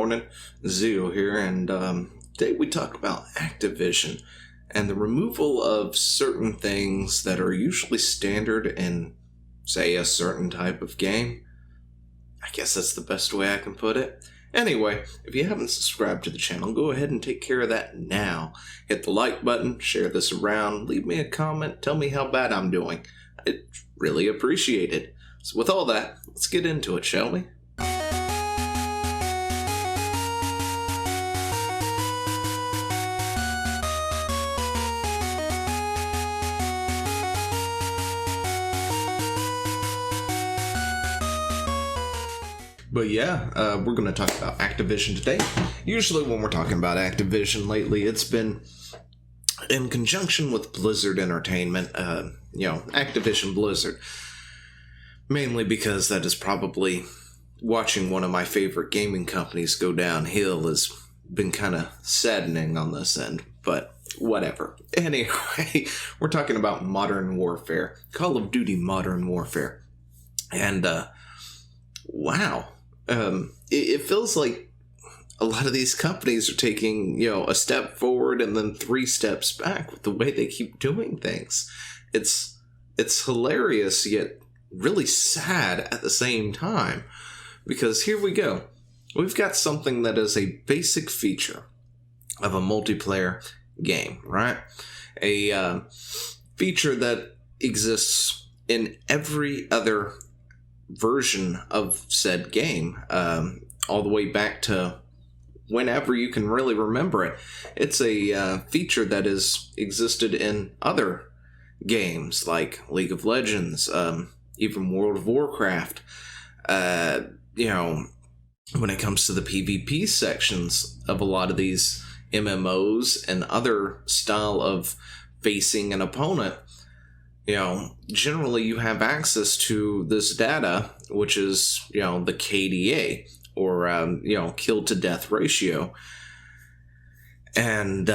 morning. Zio here, and today we talk about Activision and the removal of certain things that are usually standard in, say, a certain type of game. I guess that's the best way I can put it. Anyway, if you haven't subscribed to the channel, go ahead and take care of that now. Hit the like button, share this around, leave me a comment, tell me how bad I'm doing. I'd really appreciate it. So with all that, let's get into it, shall we? But yeah, we're going to talk about Activision today. Usually when we're talking about Activision lately, it's been in conjunction with Blizzard Entertainment, Activision Blizzard. Mainly because that is probably watching one of my favorite gaming companies go downhill has been kind of saddening on this end, but whatever. Anyway, we're talking about Modern Warfare, Call of Duty Modern Warfare. And, wow. It feels like a lot of these companies are taking, a step forward and then 3 steps back with the way they keep doing things. It's hilarious, yet really sad at the same time. Because here we go. We've got something that is a basic feature of a multiplayer game, right? A feature that exists in every other version of said game, all the way back to whenever you can really remember it. It's a feature that has existed in other games like League of Legends, even World of Warcraft. When it comes to the PvP sections of a lot of these MMOs and other style of facing an opponent, generally you have access to this data, which is, the KDA, or, kill to death ratio. And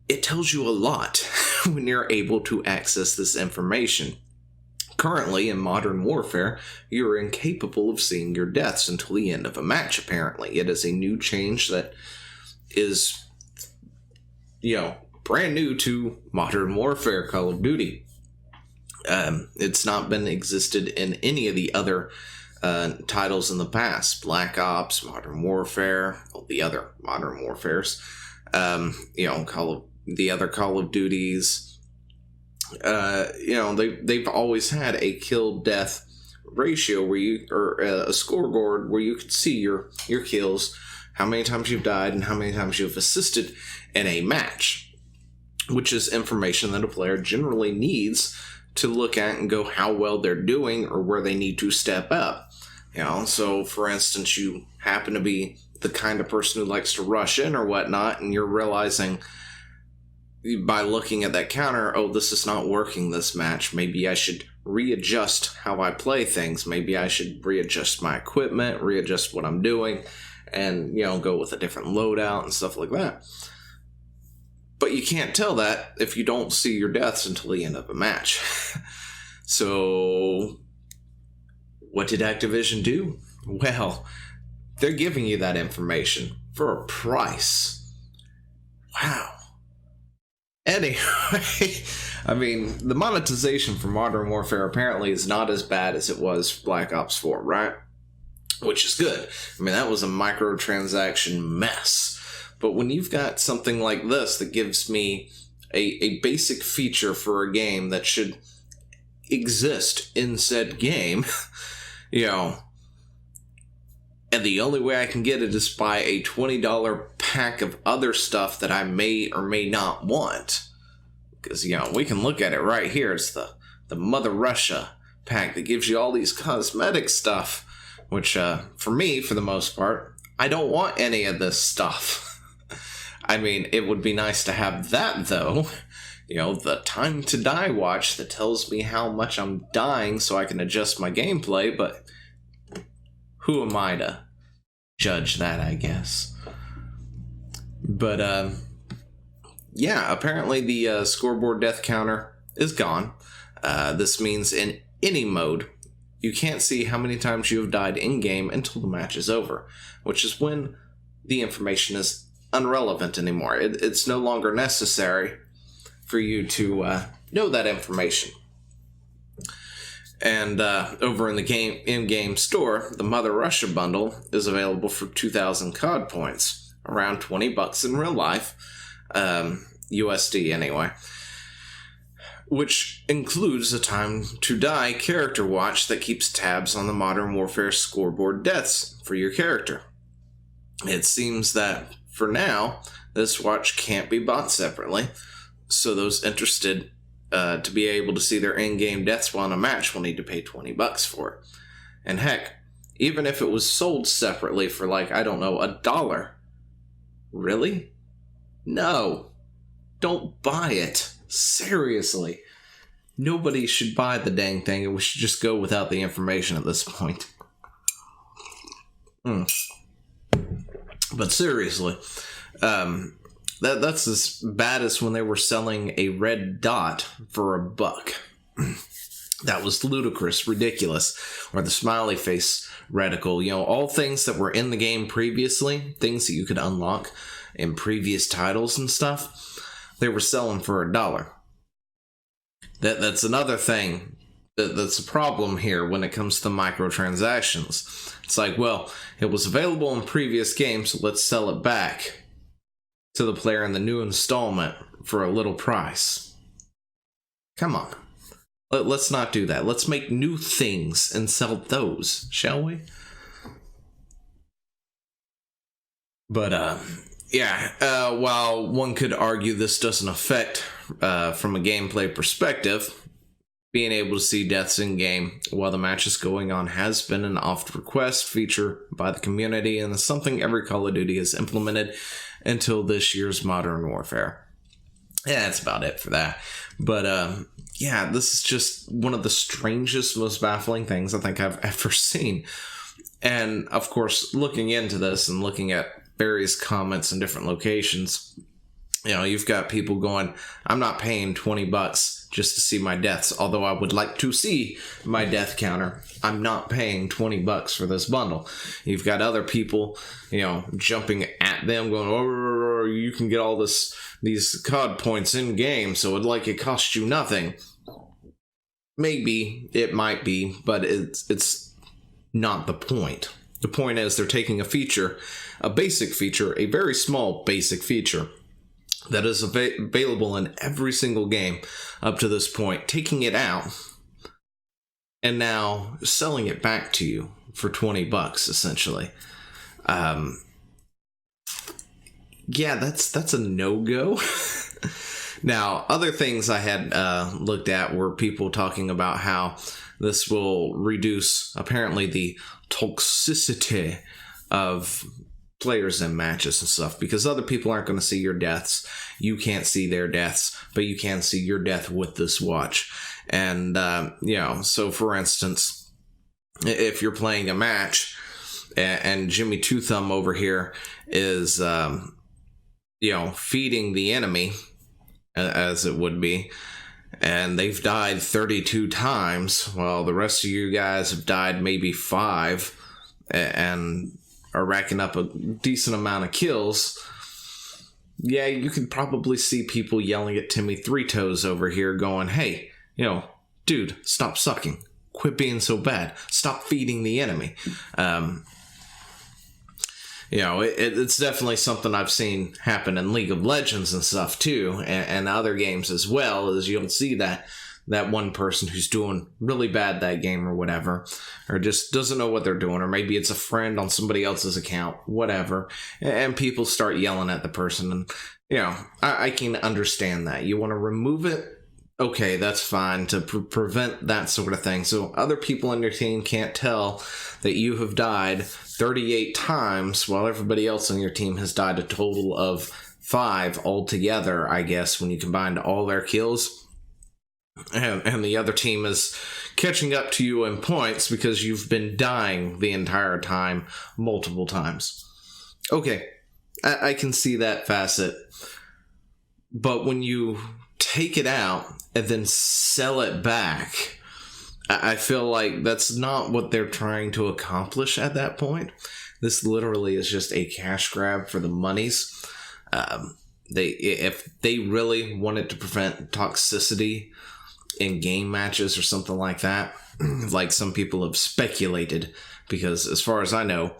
it tells you a lot when you're able to access this information. Currently, in Modern Warfare, you're incapable of seeing your deaths until the end of a match, apparently. It is a new change that is, brand new to Modern Warfare Call of Duty. It's not been existed in any of the other titles in the past. Black Ops, Modern Warfare, the other Modern Warfares, the other Call of Duties. They've always had a kill-death ratio or a scoreboard where you could see your kills, how many times you've died, and how many times you've assisted in a match, which is information that a player generally needs to look at and go how well they're doing or where they need to step up. So for instance, you happen to be the kind of person who likes to rush in or whatnot, and you're realizing by looking at that counter, oh, this is not working this match. Maybe I should readjust how I play things. Maybe I should readjust my equipment, readjust what I'm doing, and, go with a different loadout and stuff like that. But you can't tell that if you don't see your deaths until the end of a match. So, what did Activision do? Well, they're giving you that information for a price. Wow. Anyway, the monetization for Modern Warfare apparently is not as bad as it was Black Ops 4, right? Which is good. That was a microtransaction mess. But when you've got something like this that gives me a basic feature for a game that should exist in said game, and the only way I can get it is buy a $20 pack of other stuff that I may or may not want. Because, we can look at it right here. It's the Mother Russia pack that gives you all these cosmetic stuff, which, for me, for the most part, I don't want any of this stuff. It would be nice to have that, though. The time to die watch that tells me how much I'm dying so I can adjust my gameplay, but who am I to judge that, I guess? But, apparently the scoreboard death counter is gone. This means in any mode, you can't see how many times you have died in-game until the match is over, which is when the information is irrelevant anymore. It's no longer necessary for you to know that information. And over in the in-game store, the Mother Russia bundle is available for 2,000 COD points, around $20 in real life, USD anyway, which includes a Time to Die character watch that keeps tabs on the Modern Warfare scoreboard deaths for your character. It seems that, for now, this watch can't be bought separately, so those interested to be able to see their in-game deaths while in a match will need to pay $20 for it. And heck, even if it was sold separately for $1, really? No. Don't buy it. Seriously. Nobody should buy the dang thing, and we should just go without the information at this point. But seriously, that's as bad as when they were selling a red dot for $1. That was ludicrous, ridiculous. Or the smiley face reticle, all things that were in the game previously, things that you could unlock in previous titles and stuff, they were selling for $1. That's another thing that's a problem here when it comes to microtransactions. It's like, well, it was available in previous games, so let's sell it back to the player in the new installment for a little price. Come on. Let's not do that. Let's make new things and sell those, shall we? But, while one could argue this doesn't affect, from a gameplay perspective, being able to see deaths in-game while the match is going on has been an oft-request feature by the community, and is something every Call of Duty has implemented until this year's Modern Warfare. Yeah, that's about it for that. But, this is just one of the strangest, most baffling things I think I've ever seen. And, of course, looking into this and looking at various comments in different locations, you've got people going, I'm not paying $20 just to see my deaths, although I would like to see my death counter. I'm not paying $20 for this bundle. You've got other people, jumping at them, going, oh, you can get all these COD points in game, so it costs you nothing. Maybe it might be, but it's not the point. The point is they're taking a feature, a basic feature, a very small basic feature that is available in every single game up to this point, taking it out and now selling it back to you for $20, essentially. That's a no-go. Now, other things I had looked at were people talking about how this will reduce, apparently, the toxicity of players in matches and stuff, because other people aren't going to see your deaths. You can't see their deaths, but you can see your death with this watch. And, so for instance, if you're playing a match and Jimmy Two Thumb over here is, feeding the enemy, as it would be, and they've died 32 times, while the rest of you guys have died maybe 5, and are racking up a decent amount of kills, you could probably see people yelling at Timmy Three Toes over here going, hey, dude, stop sucking. Quit being so bad. Stop feeding the enemy. It's definitely something I've seen happen in League of Legends and stuff too, and other games as well, is you'll see that one person who's doing really bad that game or whatever, or just doesn't know what they're doing, or maybe it's a friend on somebody else's account, whatever, and people start yelling at the person, and I can understand that. You want to remove it? Okay, that's fine, to prevent that sort of thing, so other people on your team can't tell that you have died 38 times while everybody else on your team has died a total of 5 altogether, I guess, when you combined all their kills. And the other team is catching up to you in points because you've been dying the entire time multiple times. Okay, I can see that facet. But when you take it out and then sell it back, I feel like that's not what they're trying to accomplish at that point. This literally is just a cash grab for the monies. If they really wanted to prevent toxicity in game matches or something like that, like some people have speculated, because as far as I know,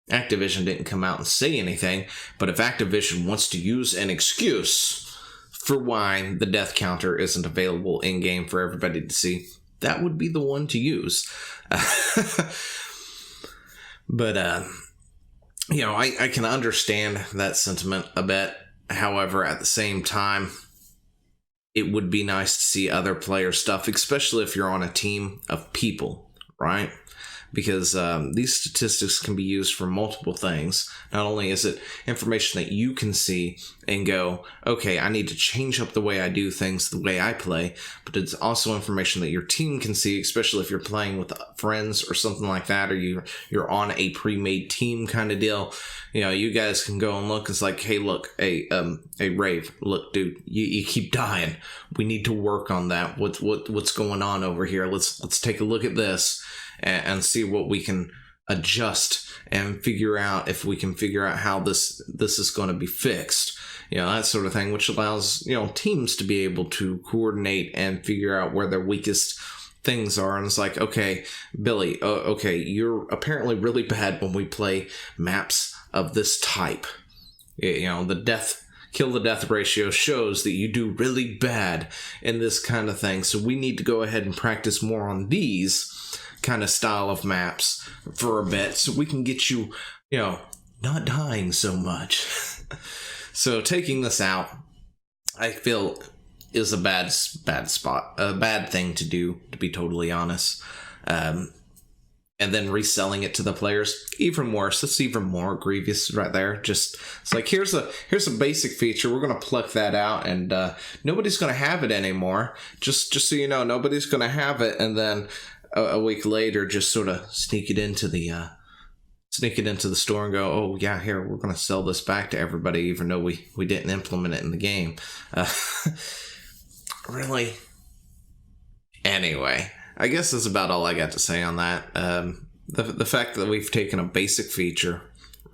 Activision didn't come out and say anything, but if Activision wants to use an excuse for why the death counter isn't available in-game for everybody to see, that would be the one to use. But, I can understand that sentiment a bit. However, at the same time, it would be nice to see other player stuff, especially if you're on a team of people, right? Because these statistics can be used for multiple things. Not only is it information that you can see and go, okay, I need to change up the way I do things, the way I play, but it's also information that your team can see, especially if you're playing with friends or something like that, or you're on a pre-made team kind of deal. You guys can go and look. It's like, hey, look, hey, Rave, look, dude, you keep dying. We need to work on that. What's going on over here? Let's take a look at this and see what we can adjust and figure out if we can figure out how this is going to be fixed. That sort of thing, which allows, teams to be able to coordinate and figure out where their weakest things are. And it's like, okay, Billy, okay, you're apparently really bad when we play maps of this type. The kill to death ratio shows that you do really bad in this kind of thing. So we need to go ahead and practice more on these kind of style of maps for a bit, so we can get you, not dying so much. So taking this out, I feel, is a bad thing to do, to be totally honest. And then reselling it to the players, even worse. That's even more grievous right there. Just, it's like, here's a basic feature. We're gonna pluck that out, and nobody's gonna have it anymore. Just so you know, nobody's gonna have it, and then a week later, just sort of sneak it into the store and go, oh yeah, here, we're going to sell this back to everybody, even though we didn't implement it in the game. Really? Anyway, I guess that's about all I got to say on that. The fact that we've taken a basic feature,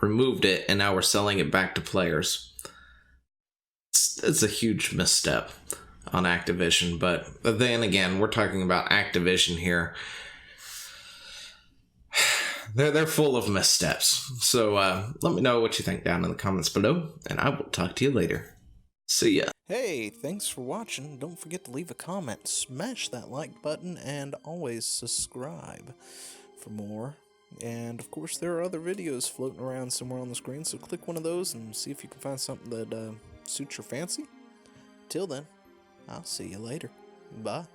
removed it, and now we're selling it back to players, it's a huge misstep on Activision. But then again, we're talking about Activision here. They're full of missteps. So let me know what you think down in the comments below, and I will talk to you later. See ya. Hey, thanks for watching. Don't forget to leave a comment, smash that like button, and always subscribe for more. And of course, there are other videos floating around somewhere on the screen, so click one of those and see if you can find something that suits your fancy. Till then, I'll see you later. Bye.